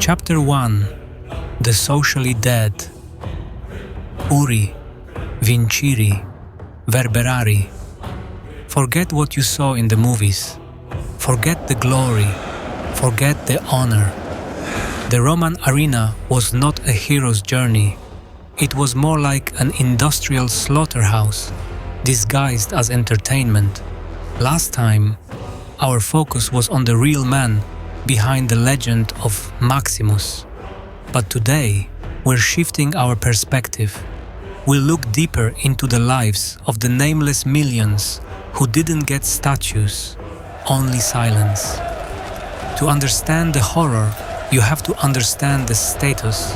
Chapter 1. The Socially Dead. Uri, vinciri, verberari. Forget what you saw in the movies. Forget the glory. Forget the honor. The Roman arena was not a hero's journey. It was more like an industrial slaughterhouse, disguised as entertainment. Last time, our focus was on the real man behind the legend of Maximus. But today, we're shifting our perspective. We'll look deeper into the lives of the nameless millions who didn't get statues, only silence. To understand the horror, you have to understand the status.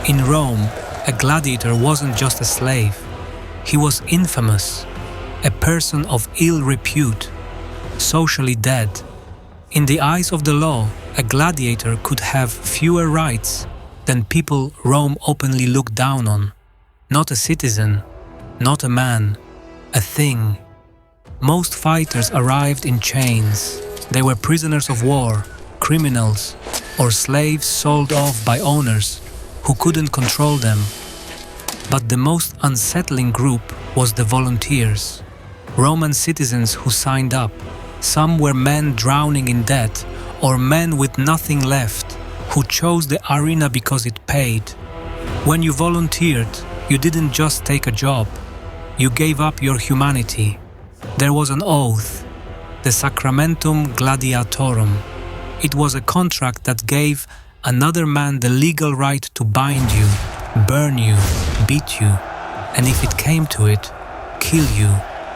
In Rome, a gladiator wasn't just a slave. He was infamous, a person of ill repute, socially dead. In the eyes of the law, a gladiator could have fewer rights than people Rome openly looked down on. Not a citizen, not a man, a thing. Most fighters arrived in chains. They were prisoners of war, criminals, or slaves sold off by owners who couldn't control them. But the most unsettling group was the volunteers, Roman citizens who signed up. Some were men drowning in debt, or men with nothing left, who chose the arena because it paid. When you volunteered, you didn't just take a job. You gave up your humanity. There was an oath, the Sacramentum Gladiatorum. It was a contract that gave another man the legal right to bind you, burn you, beat you, and if it came to it, kill you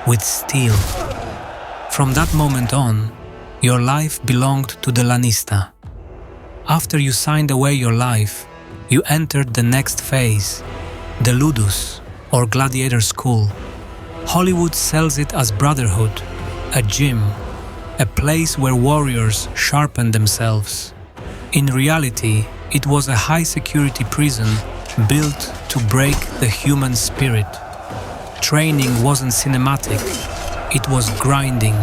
with steel. From that moment on, your life belonged to the lanista. After you signed away your life, you entered the next phase, the ludus, or gladiator school. Hollywood sells it as brotherhood, a gym, a place where warriors sharpen themselves. In reality, it was a high-security prison built to break the human spirit. Training wasn't cinematic, it was grinding,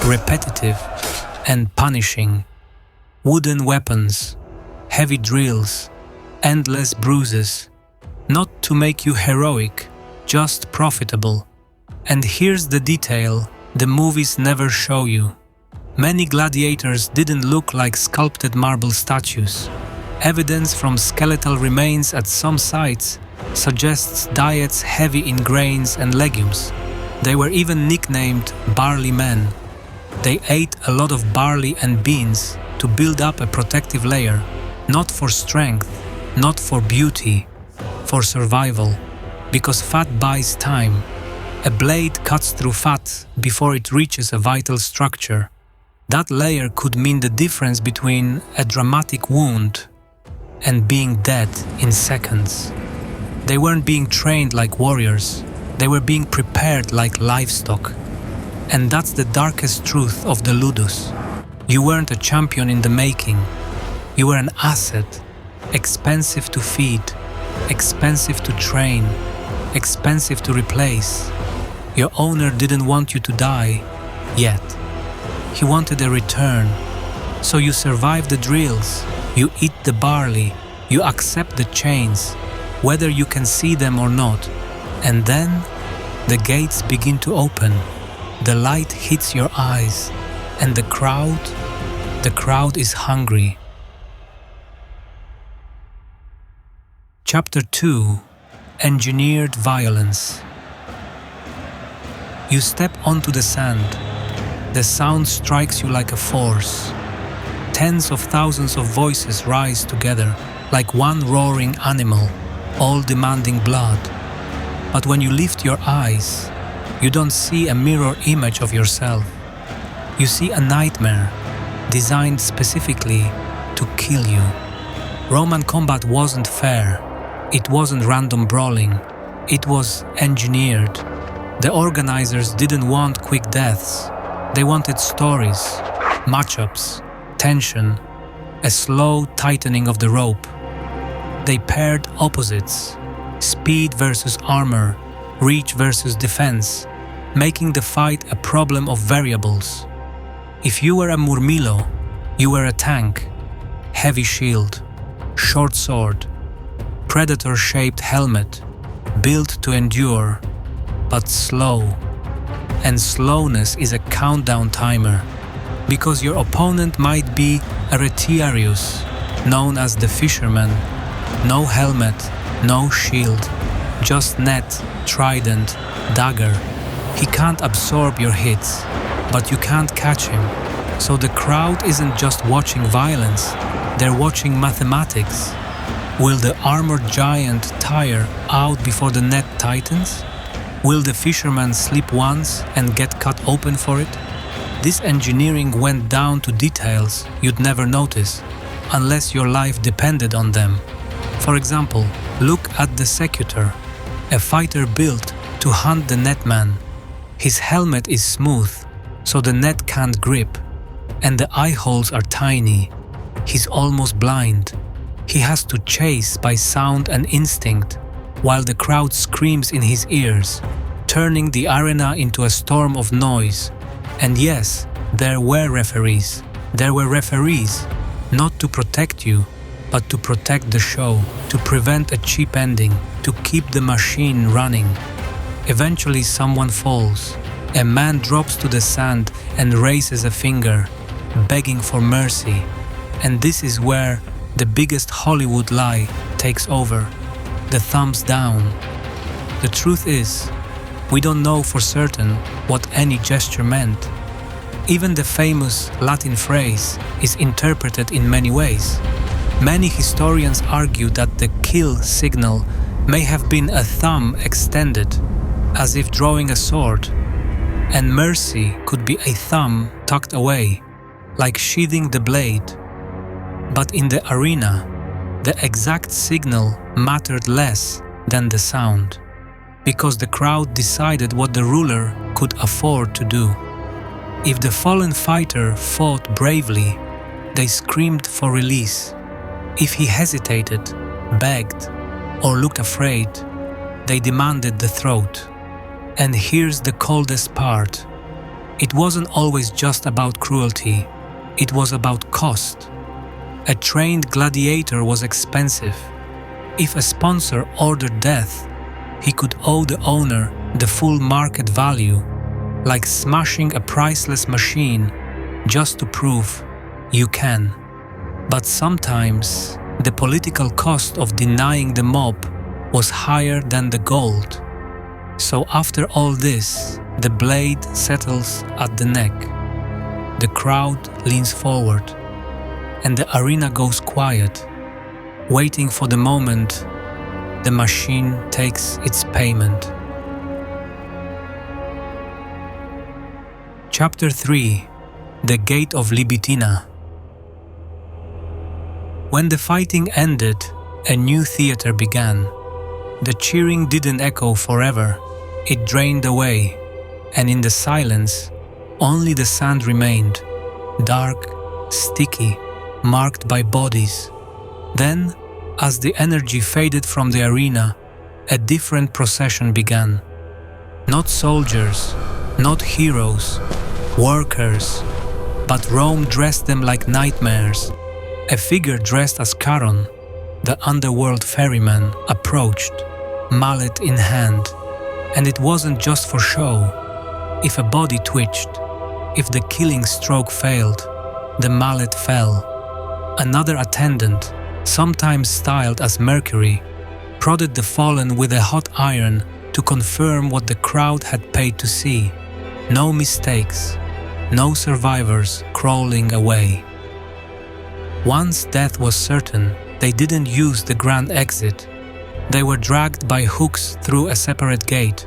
repetitive, and punishing. Wooden weapons, heavy drills, endless bruises, not to make you heroic, just profitable. And here's the detail the movies never show you. Many gladiators didn't look like sculpted marble statues. Evidence from skeletal remains at some sites suggests diets heavy in grains and legumes. They were even nicknamed barley men. They ate a lot of barley and beans to build up a protective layer, not for strength, not for beauty, for survival, because fat buys time. A blade cuts through fat before it reaches a vital structure. That layer could mean the difference between a dramatic wound and being dead in seconds. They weren't being trained like warriors, they were being prepared like livestock. And that's the darkest truth of the ludus. You weren't a champion in the making. You were an asset, expensive to feed, expensive to train, expensive to replace. Your owner didn't want you to die, yet. He wanted a return. So you survive the drills, you eat the barley, you accept the chains, whether you can see them or not. And then, the gates begin to open. The light hits your eyes, and the crowd is hungry. Chapter 2. Engineered Violence. You step onto the sand. The sound strikes you like a force. Tens of thousands of voices rise together, like one roaring animal, all demanding blood. But when you lift your eyes, you don't see a mirror image of yourself. You see a nightmare, designed specifically to kill you. Roman combat wasn't fair. It wasn't random brawling. It was engineered. The organizers didn't want quick deaths. They wanted stories, matchups, tension, a slow tightening of the rope. They paired opposites, speed versus armor, reach versus defense, making the fight a problem of variables. If you were a murmillo, you were a tank, heavy shield, short sword, predator-shaped helmet, built to endure, but slow. And slowness is a countdown timer, because your opponent might be a retiarius, known as the fisherman. No helmet, no shield, just net, trident, dagger. He can't absorb your hits, but you can't catch him. So the crowd isn't just watching violence, they're watching mathematics. Will the armored giant tire out before the net tightens? Will the fisherman slip once and get cut open for it? This engineering went down to details you'd never notice, unless your life depended on them. For example, look at the secutor, a fighter built to hunt the netman. His helmet is smooth, so the net can't grip, and the eye holes are tiny. He's almost blind. He has to chase by sound and instinct, while the crowd screams in his ears, turning the arena into a storm of noise. And yes, there were referees. There were referees, not to protect you, but to protect the show, to prevent a cheap ending, to keep the machine running. Eventually someone falls. A man drops to the sand and raises a finger, begging for mercy. And this is where the biggest Hollywood lie takes over. The thumbs down. The truth is, we don't know for certain what any gesture meant. Even the famous Latin phrase is interpreted in many ways. Many historians argue that the kill signal may have been a thumb extended, as if drawing a sword, and mercy could be a thumb tucked away, like sheathing the blade. But in the arena, the exact signal mattered less than the sound, because the crowd decided what the ruler could afford to do. If the fallen fighter fought bravely, they screamed for release. If he hesitated, begged, or looked afraid, they demanded the throat. And here's the coldest part. It wasn't always just about cruelty, it was about cost. A trained gladiator was expensive. If a sponsor ordered death, he could owe the owner the full market value, like smashing a priceless machine just to prove you can. But sometimes the political cost of denying the mob was higher than the gold. So after all this, the blade settles at the neck. The crowd leans forward, and the arena goes quiet, waiting for the moment the machine takes its payment. Chapter 3: The Gate of Libitina. When the fighting ended, a new theater began. The cheering didn't echo forever. It drained away, and in the silence, only the sand remained, dark, sticky, marked by bodies. Then, as the energy faded from the arena, a different procession began. Not soldiers, not heroes, workers, but Rome dressed them like nightmares. A figure dressed as Charon, the underworld ferryman, approached, mallet in hand. And it wasn't just for show. If a body twitched, if the killing stroke failed, the mallet fell. Another attendant, sometimes styled as Mercury, prodded the fallen with a hot iron to confirm what the crowd had paid to see. No mistakes, no survivors crawling away. Once death was certain, they didn't use the grand exit. They were dragged by hooks through a separate gate,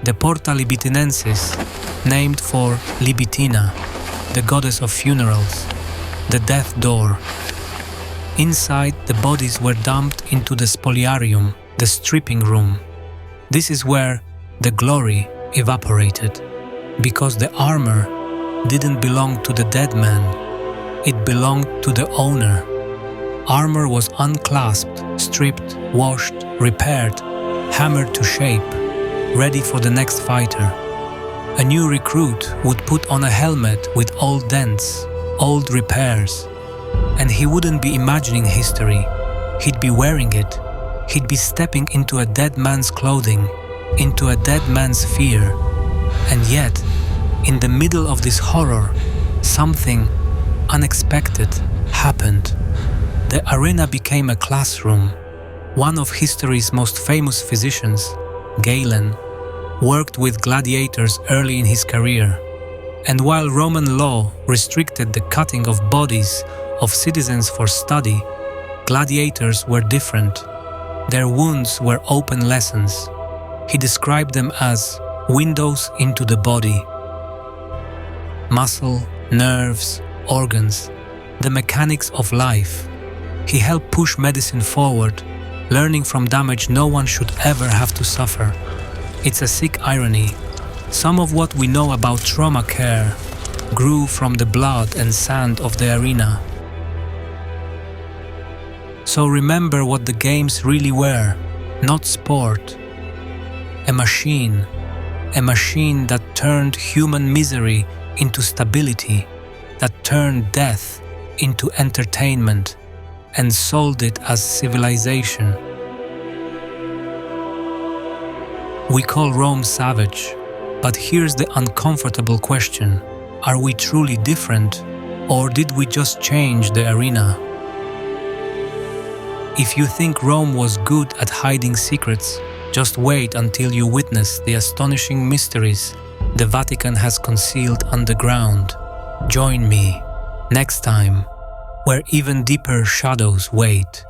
the Porta Libitinensis, named for Libitina, the goddess of funerals, the death door. Inside, the bodies were dumped into the spoliarium, the stripping room. This is where the glory evaporated, because the armor didn't belong to the dead man, it belonged to the owner. Armor was unclasped, stripped, washed, repaired, hammered to shape, ready for the next fighter. A new recruit would put on a helmet with old dents, old repairs, and he wouldn't be imagining history. He'd be wearing it. He'd be stepping into a dead man's clothing, into a dead man's fear. And yet, in the middle of this horror, something unexpected happened. The arena became a classroom. One of history's most famous physicians, Galen, worked with gladiators early in his career. And while Roman law restricted the cutting of bodies of citizens for study, gladiators were different. Their wounds were open lessons. He described them as windows into the body. Muscle, nerves, organs, the mechanics of life. He helped push medicine forward, learning from damage no one should ever have to suffer. It's a sick irony. Some of what we know about trauma care grew from the blood and sand of the arena. So remember what the games really were, not sport. A machine that turned human misery into stability, that turned death into entertainment and sold it as civilization. We call Rome savage, but here's the uncomfortable question. Are we truly different, or did we just change the arena? If you think Rome was good at hiding secrets, just wait until you witness the astonishing mysteries the Vatican has concealed underground. Join me next time, where even deeper shadows wait.